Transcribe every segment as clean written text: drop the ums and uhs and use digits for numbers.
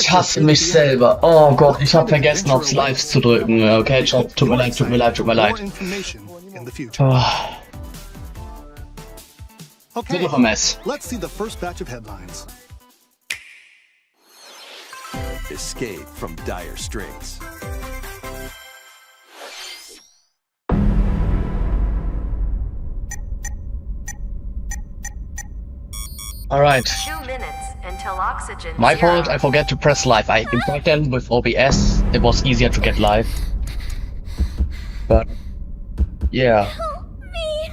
Ich hasse mich selber. Oh Gott, ich habe vergessen, aufs Lives zu drücken. Okay, tut mir leid, tut mir leid, tut mir leid. Oh. Wird doch ein Mess. Let's see the first batch of headlines. Escape from dire straits. Alright. 2 minutes until oxygen. My zero. fault, I forget to press live. Back then with OBS, it was easier to get live. But, yeah. Help me!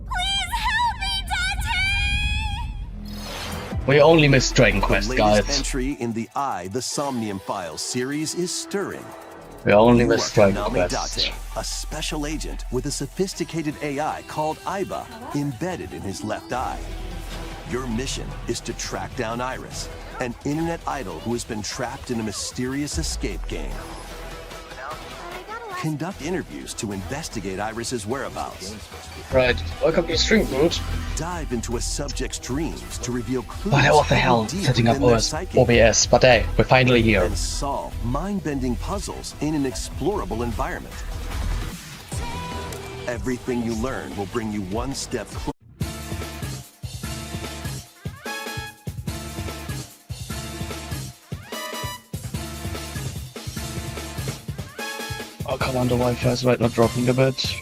Please help me, Dante! We only missed Dragon Quest, The latest guys. entry in the The Somnium Files series is stirring. We only You are missed Dragon Konami Quest. Date, a special agent with a sophisticated AI called Aiba embedded in his left eye. Your mission is to track down Iris, an internet idol who has been trapped in a mysterious escape game. Conduct interviews to investigate Iris's whereabouts. Right, welcome to Stream Food. Dive into a subject's dreams to reveal clues What the hell, deep setting up within their psyche. OBS, but hey, we're finally here. And solve mind-bending puzzles in an explorable environment. Everything you learn will bring you one step closer. Oh come on, the Wi-Fi is right now dropping a bit.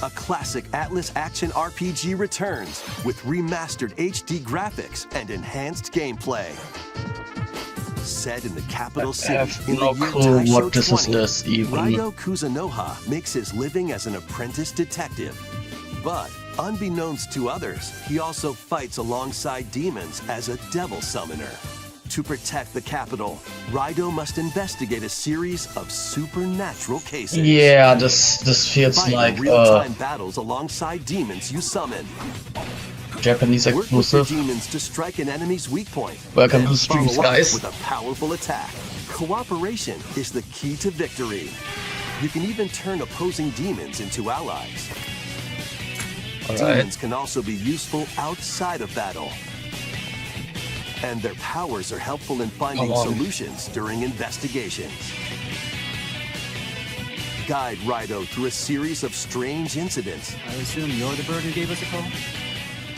A classic Atlas action RPG returns with remastered HD graphics and enhanced gameplay. Set in the capital I city have in no the year clue Taisho what this 20, is even. Raido Kuzunoha makes his living as an apprentice detective. But unbeknownst to others, he also fights alongside demons as a devil summoner. To protect the capital, Raido must investigate a series of supernatural cases. Yeah, this feels Fight like real-time battles alongside demons you summon. Japanese Work with your exclusive. demons to strike an enemy's weak point. Welcome then to the streams, follow up guys. with a powerful attack. Cooperation is the key to victory. You can even turn opposing demons into allies. Alright. Demons can also be useful outside of battle. And their powers are helpful in finding Come on. solutions during investigations. Guide Raido through a series of strange incidents I assume you're the bird who gave us a call?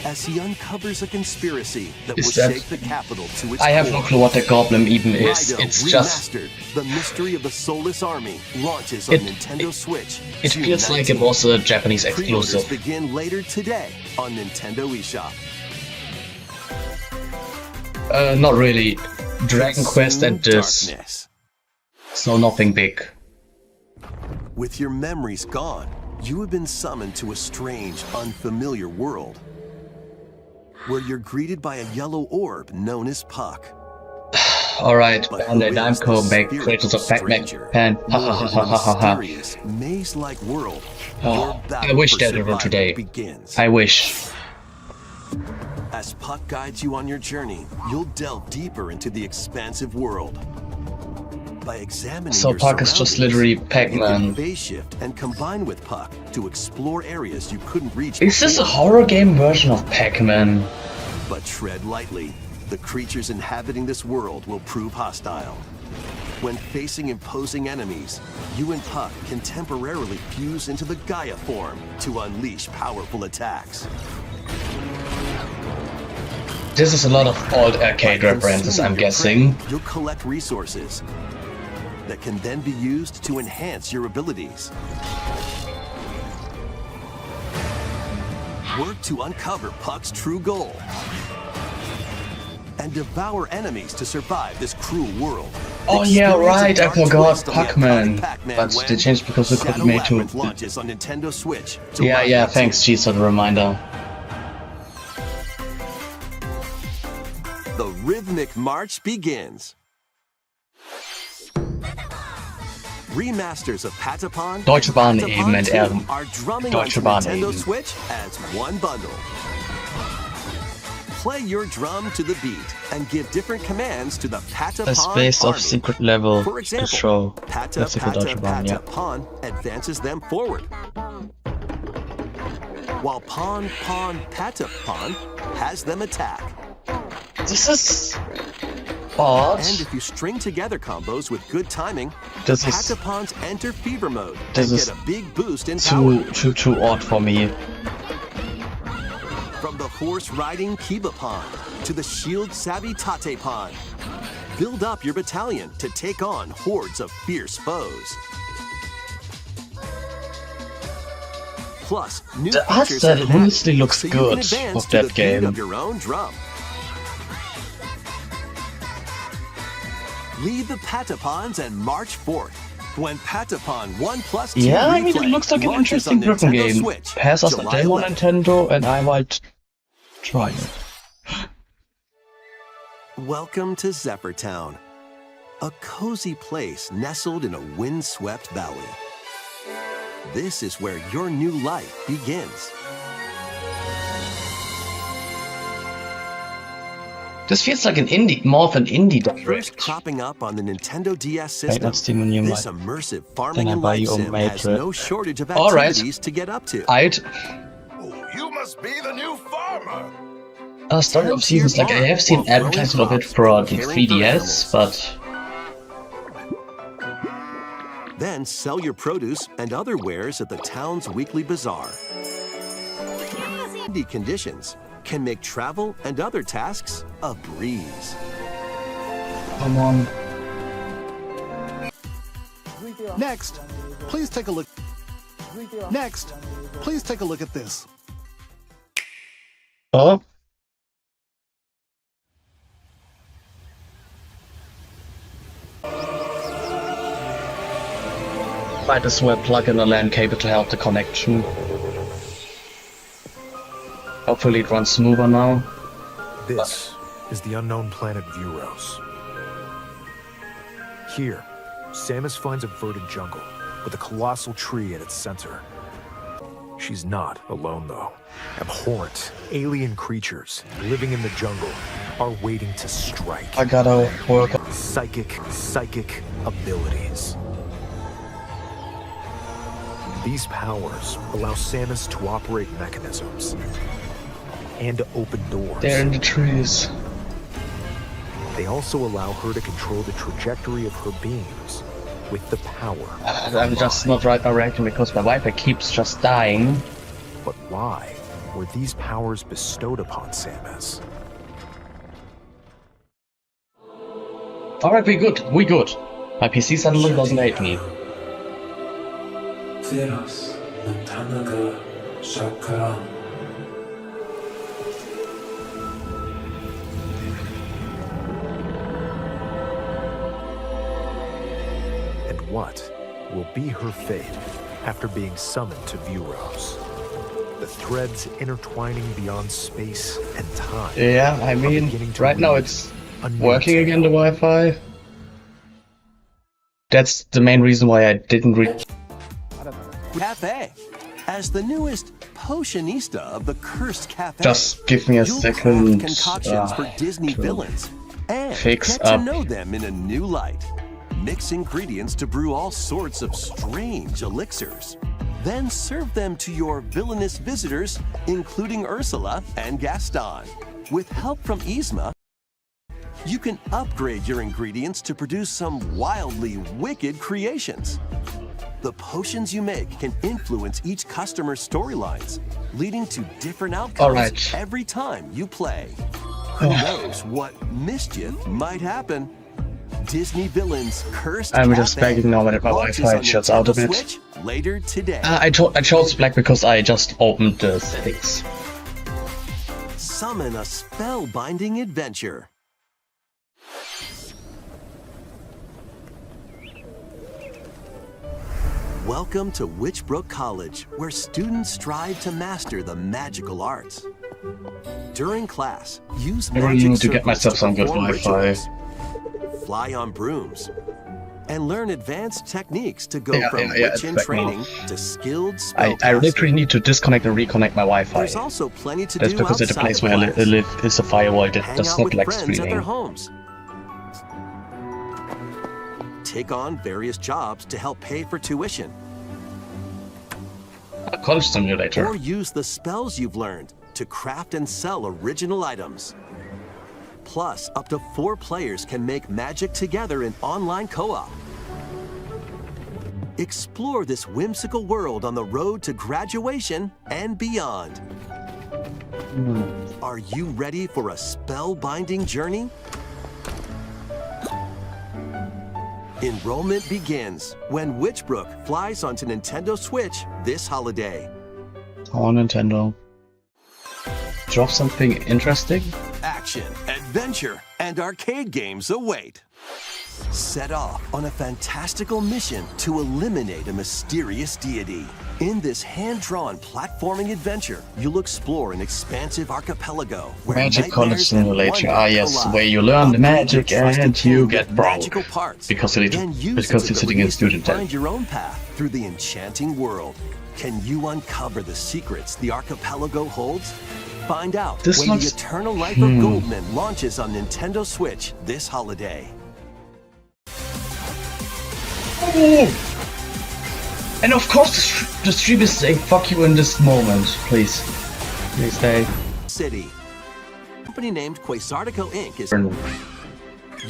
as he uncovers a conspiracy that Is will that- shake the capital to its I have no core. clue what the goblin even is. Raido It's just... Remastered, The Mystery of the Soulless Army launches on Nintendo Switch. It June feels like it 19th. was a Japanese Pre-orders exclusive. begin later today on Nintendo eShop. Not really. Dragon Quest and Consume this. darkness. So nothing big. With your memories gone, you have been summoned to a strange, unfamiliar world, where you're greeted by a yellow orb known as Puck. Alright, But Bandai who is the Namco make spiritual creators of Pac-Man. stranger? Pan. Ha More ha in ha a ha ha ha. mysterious, maze-like world. Oh, Your battle I wish for that it were survival today. begins. I wish. As Puck guides you on your journey, you'll delve deeper into the expansive world. By examining So your Puck is just surroundings, literally you Pac-Man. can phase shift and combine with Puck to explore areas you couldn't reach Is this a before. horror game version of Pac-Man? But tread lightly. The creatures inhabiting this world will prove hostile. When facing imposing enemies, you and Puck can temporarily fuse into the Gaia form to unleash powerful attacks. This is a lot of old arcade By references, consuming I'm your guessing. prey, you'll collect resources that can then be used to enhance your abilities. Work to uncover Puck's true goal and devour enemies to survive this cruel world. Oh yeah, Experience a right, I dark forgot twist on the Pac-Man. iconic Pac-Man But when they changed because we Shadow couldn't make Labyrinth to... launches on Nintendo Switch. Yeah, July 18th. thanks, Cheese, for the reminder. The rhythmic march begins. Remasters of Patapon Deutsche Bahn and eben Patapon 2 enterben. are drumming Deutsche onto Bahn Nintendo eben. Switch as one bundle. Play your drum to the beat and give different commands to the Patapon A space of army. secret level For to example, show. Pata That's a good Pata Deutsche Bahn, yeah. Pawn advances them forward. While Pawn Pawn Pata Pawn has them attack. This is... But And if you string together combos with good timing, this is Patapons enter fever mode and this is get a big boost in power. too odd for me. From the horse-riding Kiba Pond to the shield-savvy Tate Pond, build up your battalion to take on hordes of fierce foes. Plus, new The art features style have been added, honestly looks so you can good advance of to that the beat game. of your own drum. Lead the Patapons and march forth. When Patapon 1 plus 2 Yeah, I mean, it Replay looks like an launches interesting on driven Nintendo game. Switch, Pass us a July demo 11th. Nintendo and I might try it. Welcome to Zephyr Town, a cozy place nestled in a windswept valley. This is where your new life begins. This feels like an indie, more of an indie First direct. cropping up on the Nintendo DS Wait, system, let's see when you this might. immersive farming I and buy life you a sim has Matrix? no shortage of All right. activities to get up to. I'd You must be the new farmer. Story of Seasons, like I have seen advertisement of it for the 3DS, but Then sell your produce and other wares at the town's weekly bazaar. Windy conditions can make travel and other tasks a breeze. come on. Next, please take a look. Next, please take a look at this. Oh. Might as well plug in a LAN cable to help the connection. Hopefully it runs smoother now. This is the unknown planet Vuros. Here, Samus finds a verdant jungle with a colossal tree at its center. She's not alone, though. Abhorrent, alien creatures living in the jungle are waiting to strike. I gotta work. Psychic abilities. These powers allow Samus to operate mechanisms and to open doors. They're in the trees. They also allow her to control the trajectory of her beams with the power. I'm just not right now reacting because my Wi-Fi keeps just dying. But why were these powers bestowed upon Samus? Alright, we good. My PC suddenly doesn't hate me. Zeros, Natanaga, Shakaran. And what will be her fate after being summoned to Vuros? The threads intertwining beyond space and time. Yeah, I mean, beginning to right now read it's a new working tale. again, the Wi-Fi. That's the main reason why I didn't read. Cafe. As the newest potionista of the Cursed Cafe, Just give me a you'll second. craft concoctions for Disney to villains and fix get to up. know them in a new light. Mix ingredients to brew all sorts of strange elixirs. Then serve them to your villainous visitors, including Ursula and Gaston. With help from Yzma, you can upgrade your ingredients to produce some wildly wicked creations. The potions you make can influence each customer's storylines, leading to different outcomes Alright. every time you play. Who knows what mischief might happen? Disney Villains Cursed I'm just Cafe begging now that my launches Wi-Fi on shuts out a Nintendo bit. Switch later today. I chose black because I just opened the settings. Summon a spellbinding adventure. Welcome to Witchbrook College, where students strive to master the magical arts. During class, use I really magic need to get circles myself some good perform Wi-Fi. rituals, fly on brooms, and learn advanced techniques to go Yeah, from yeah, witch in it's back now. training to skilled I spellcaster. literally need to disconnect and reconnect my Wi-Fi. There's also plenty to That's do because at the outside place of where I class. live is a firewall that Hang does out not with like friends at their streaming. homes. Take on various jobs to help pay for tuition, A college simulator. or use the spells you've learned to craft and sell original items. Plus, up to 4 players can make magic together in online co-op. Explore this whimsical world on the road to graduation and beyond. Are you ready for a spellbinding journey? Enrollment begins when Witchbrook flies onto Nintendo Switch this holiday. Oh, Nintendo. Drop something interesting? Action, adventure, and arcade games await. Set off on a fantastical mission to eliminate a mysterious deity. In this hand-drawn platforming adventure, you'll explore an expansive archipelago where Magic College nightmares and Simulator. wonder Ah, yes, collide. where you learn the Upgrade magic your trusted and you team get with broke magical parts. because you're Then use because its you're sitting in abilities to student debt. find your own path through the enchanting world. Can you uncover the secrets the archipelago holds? Find out This when looks- the Eternal Life of Goldman launches on Nintendo Switch this holiday. And of course the stream is saying fuck you in this moment, please. Please stay. City. A company named Quasartico Inc. is.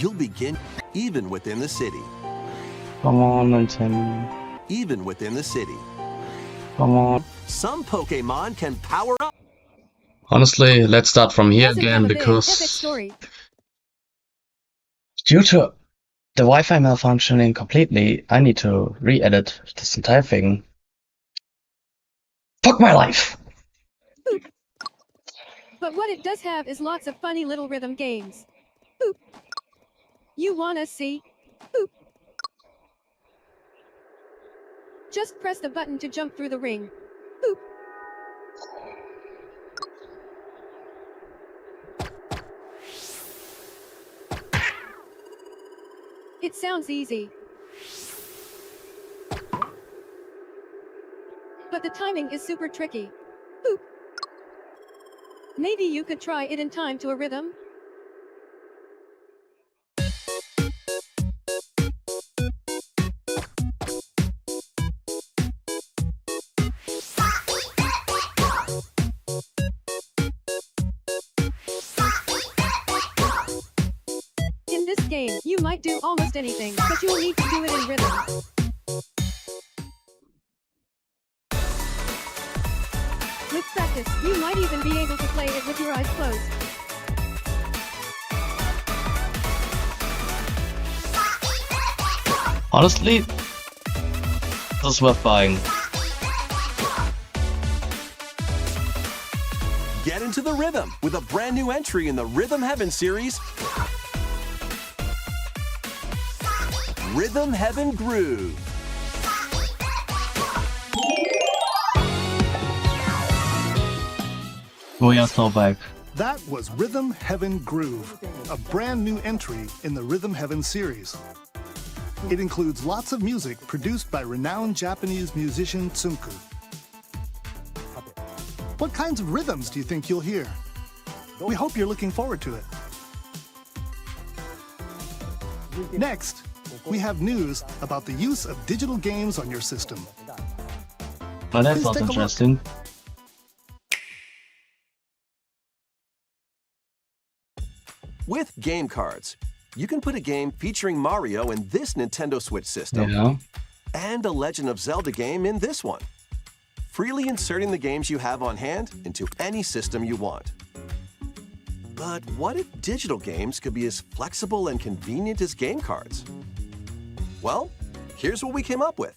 You'll begin even within the city. Come on, Nintendo. Even within the city. Come on. Some Pokemon can power up. Honestly, let's start from here Doesn't again have a big, epic because story. due to the Wi-Fi malfunctioning completely, I need to re-edit this entire thing. Fuck my life! But what it does have is lots of funny little rhythm games. Boop. You wanna see? Boop. Just press the button to jump through the ring. Boop. It sounds easy. But the timing is super tricky. Boop. Maybe you could try it in time to a rhythm? In this game, you might do almost anything, but you'll need to do it in rhythm. With practice, you might even be able to play it with your eyes closed. Honestly, this is worth buying. Get into the rhythm with a brand new entry in the Rhythm Heaven series. Rhythm Heaven Groove. We are so back. That was Rhythm Heaven Groove, a brand new entry in the Rhythm Heaven series. It includes lots of music produced by renowned Japanese musician Tsunku. What kinds of rhythms do you think you'll hear? We hope you're looking forward to it. Next, we have news about the use of digital games on your system. Well, that Please sounds take a look. interesting. With game cards, you can put a game featuring Mario in this Nintendo Switch system Yeah. and a Legend of Zelda game in this one, freely inserting the games you have on hand into any system you want. But what if digital games could be as flexible and convenient as game cards? Well, here's what we came up with.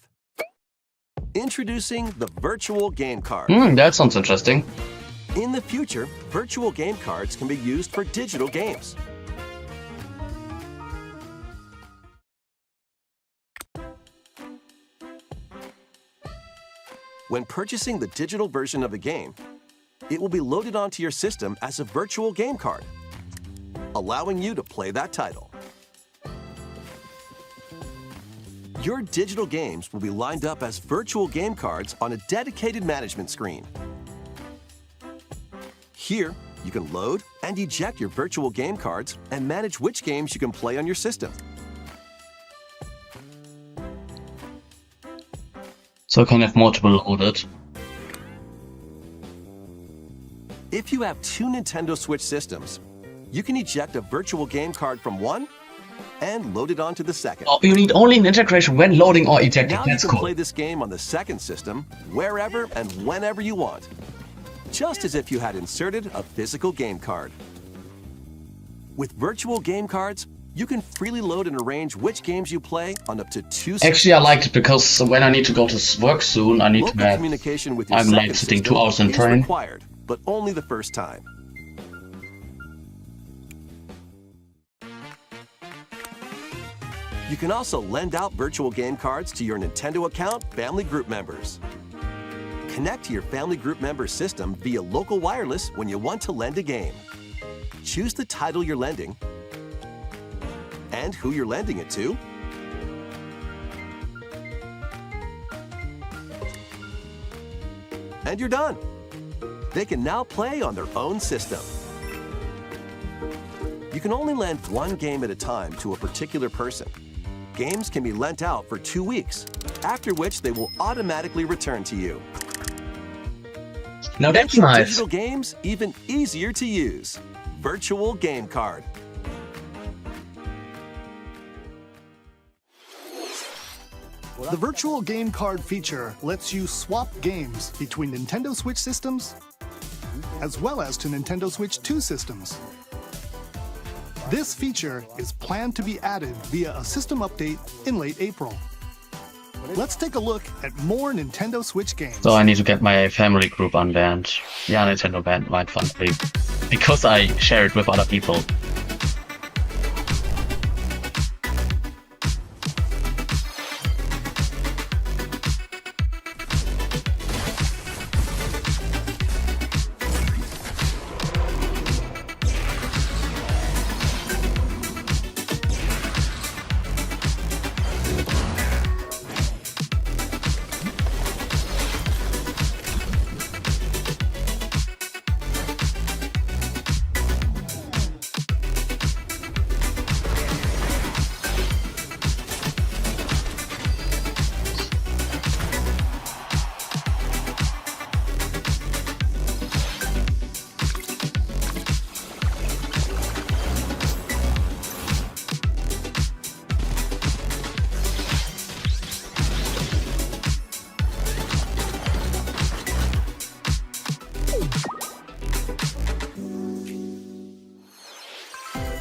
Introducing the virtual game card. That sounds interesting. In the future, virtual game cards can be used for digital games. When purchasing the digital version of the game, it will be loaded onto your system as a virtual game card, allowing you to play that title. Your digital games will be lined up as virtual game cards on a dedicated management screen. Here, you can load and eject your virtual game cards and manage which games you can play on your system. So I can have multiple loaded. If you have two Nintendo Switch systems, you can eject a virtual game card from one and load it onto the second. Oh, you need only an integration when loading or ejecting. Now you That's can cool. play this game on the second system wherever and whenever you want, just as if you had inserted a physical game card. With virtual game cards, you can freely load and arrange which games you play on up to 2 systems. Actually, I like it because when I need to go to work soon, I need Local to have. communication with your I'm second like sitting system 2 hours in is train. required, but only the first time. You can also lend out virtual game cards to your Nintendo account family group members. Connect to your family group member system via local wireless when you want to lend a game. Choose the title you're lending and who you're lending it to. And you're done. They can now play on their own system. You can only lend one game at a time to a particular person. Games can be lent out for 2 weeks, after which they will automatically return to you. Now that's Making nice. digital games even easier to use. Virtual Game Card. The virtual game card feature lets you swap games between Nintendo Switch systems as well as to Nintendo Switch 2 systems. This feature is planned to be added via a system update in late April. Let's take a look at more Nintendo Switch games. So I need to get my family group unbanned. Yeah, Nintendo banned mine finally. Because I share it with other people.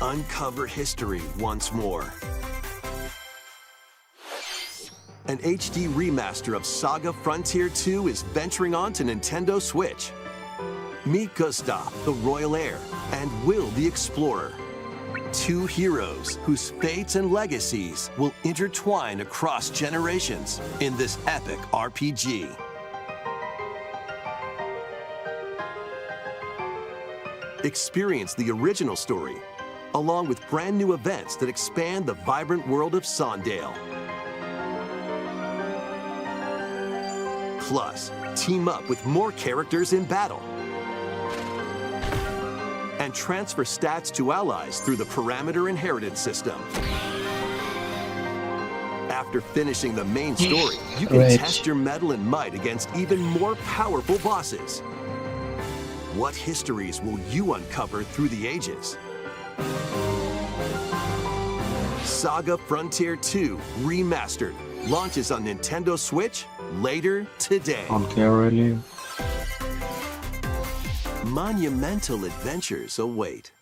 Uncover history once more. An HD remaster of Saga Frontier 2 is venturing on to Nintendo Switch. Meet Gustav, the royal heir, and Will the explorer. Two heroes whose fates and legacies will intertwine across generations in this epic RPG. Experience the original story, along with brand new events that expand the vibrant world of Sondale. Plus, team up with more characters in battle. And transfer stats to allies through the parameter inheritance system. After finishing the main story, you can Great. test your mettle and might against even more powerful bosses. What histories will you uncover through the ages? Saga Frontier 2 Remastered launches on Nintendo Switch later today. Don't care really. Monumental adventures await.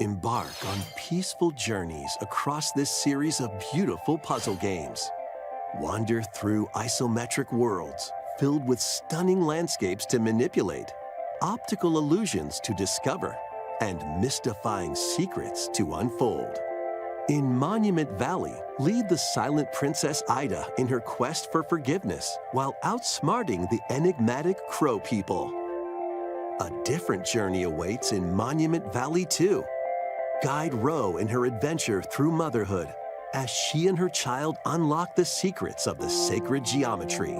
Embark on peaceful journeys across this series of beautiful puzzle games. Wander through isometric worlds filled with stunning landscapes to manipulate, optical illusions to discover, and mystifying secrets to unfold. In Monument Valley, lead the silent Princess Ida in her quest for forgiveness while outsmarting the enigmatic Crow people. A different journey awaits in Monument Valley 2. Guide Ro in her adventure through motherhood as she and her child unlock the secrets of the sacred geometry.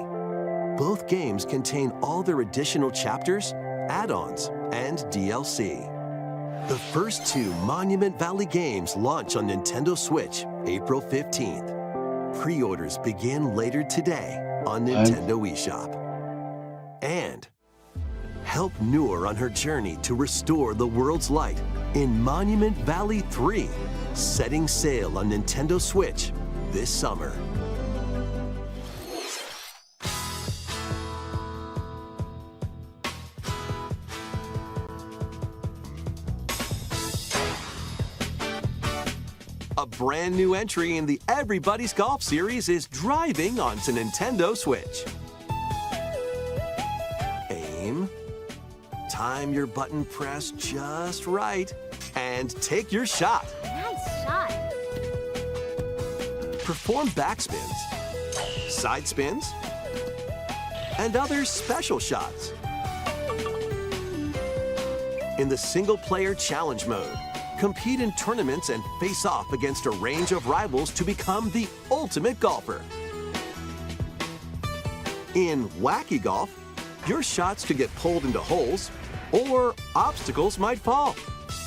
Both games contain all their additional chapters, add-ons, and DLC. The first two Monument Valley games launch on Nintendo Switch April 15th. Pre-orders begin later today on Nintendo eShop. And Help Noor on her journey to restore the world's light in Monument Valley 3, setting sail on Nintendo Switch this summer. A brand new entry in the Everybody's Golf series is driving onto Nintendo Switch. Aim, time your button press just right, and take your shot. Nice shot. Perform backspins, side spins, and other special shots. In the single-player challenge mode, compete in tournaments and face off against a range of rivals to become the ultimate golfer. In Wacky Golf, your shots could get pulled into holes or obstacles might fall.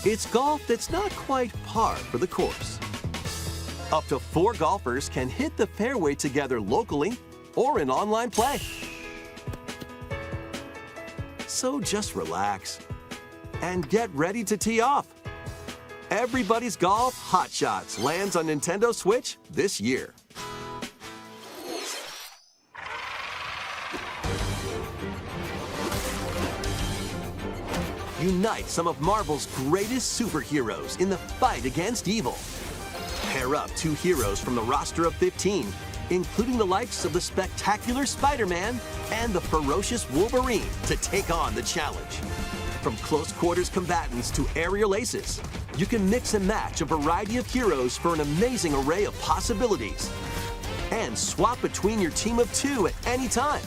It's golf that's not quite par for the course. Up to 4 golfers can hit the fairway together locally or in online play. So just relax and get ready to tee off. Everybody's Golf Hot Shots lands on Nintendo Switch this year. Unite some of Marvel's greatest superheroes in the fight against evil. Pair up 2 heroes from the roster of 15, including the likes of the spectacular Spider-Man and the ferocious Wolverine, to take on the challenge. From close quarters combatants to aerial aces, you can mix and match a variety of heroes for an amazing array of possibilities. And swap between your team of 2 at any time.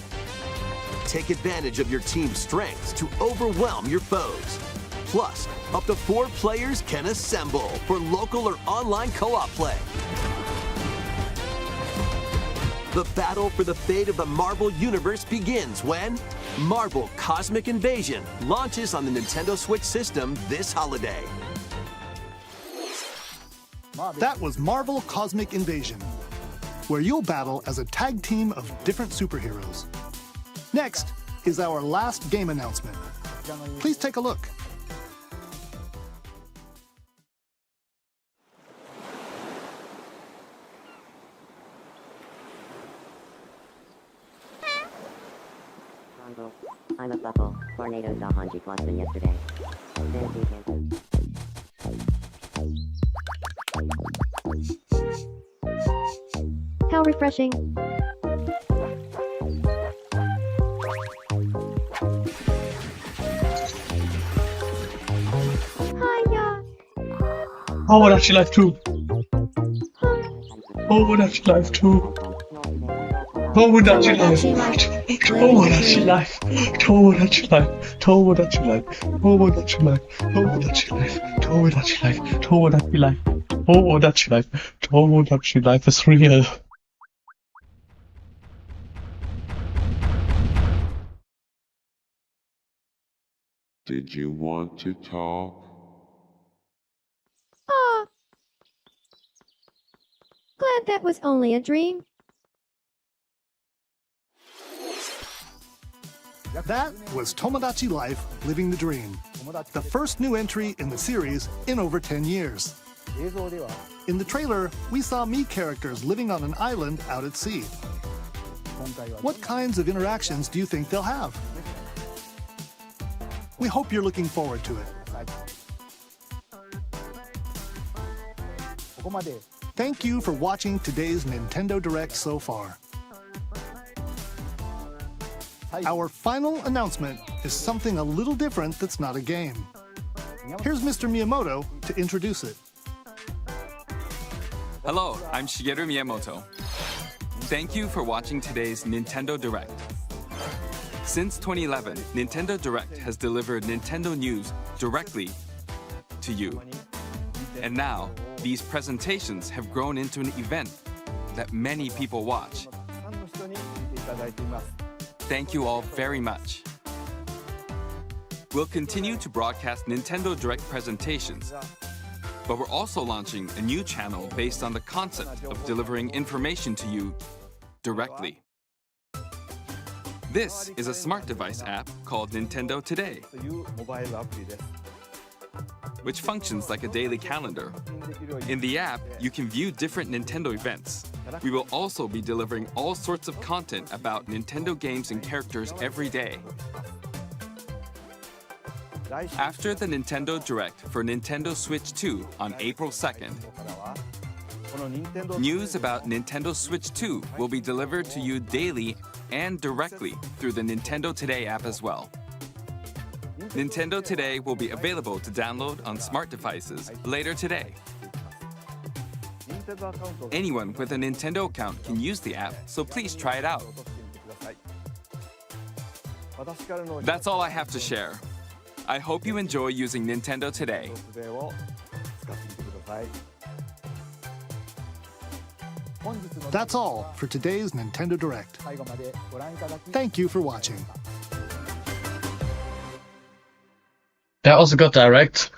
Take advantage of your team's strengths to overwhelm your foes. Plus, up to 4 players can assemble for local or online co-op play. The battle for the fate of the Marvel Universe begins when Marvel Cosmic Invasion launches on the Nintendo Switch system this holiday. That was Marvel Cosmic Invasion, where you'll battle as a tag team of different superheroes. Next is our last game announcement. Please take a look. I'm a buckle. Tornado saw Hanji Flossman yesterday. How refreshing. Hiya. Oh, that's life too. Oh, that's life too. Oh, that's life. Oh, that's life. Oh, that's life. Oh, that's life. Oh, that's life. Oh, that's life. Oh, that's life. Oh, that's life. Oh, that's life. Oh, that's life is real. Did you want to talk? Ah. Glad that was only a dream. That was Tomodachi Life Living the Dream, the first new entry in the series in over 10 years. In the trailer, we saw Mii characters living on an island out at sea. What kinds of interactions do you think they'll have? We hope you're looking forward to it. Thank you for watching today's Nintendo Direct so far. Our final announcement is something a little different that's not a game. Here's Mr. Miyamoto to introduce it. Hello, I'm Shigeru Miyamoto. Thank you for watching today's Nintendo Direct. Since 2011, Nintendo Direct has delivered Nintendo news directly to you. And now, these presentations have grown into an event that many people watch. Thank you all very much. We'll continue to broadcast Nintendo Direct presentations, but we're also launching a new channel based on the concept of delivering information to you directly. This is a smart device app called Nintendo Today, which functions like a daily calendar. In the app, you can view different Nintendo events. We will also be delivering all sorts of content about Nintendo games and characters every day. After the Nintendo Direct for Nintendo Switch 2 on April 2nd, news about Nintendo Switch 2 will be delivered to you daily and directly through the Nintendo Today app as well. Nintendo Today will be available to download on smart devices later today. Anyone with a Nintendo account can use the app, so please try it out. That's all I have to share. I hope you enjoy using Nintendo Today. That's all for today's Nintendo Direct. Thank you for watching. That was a good direct.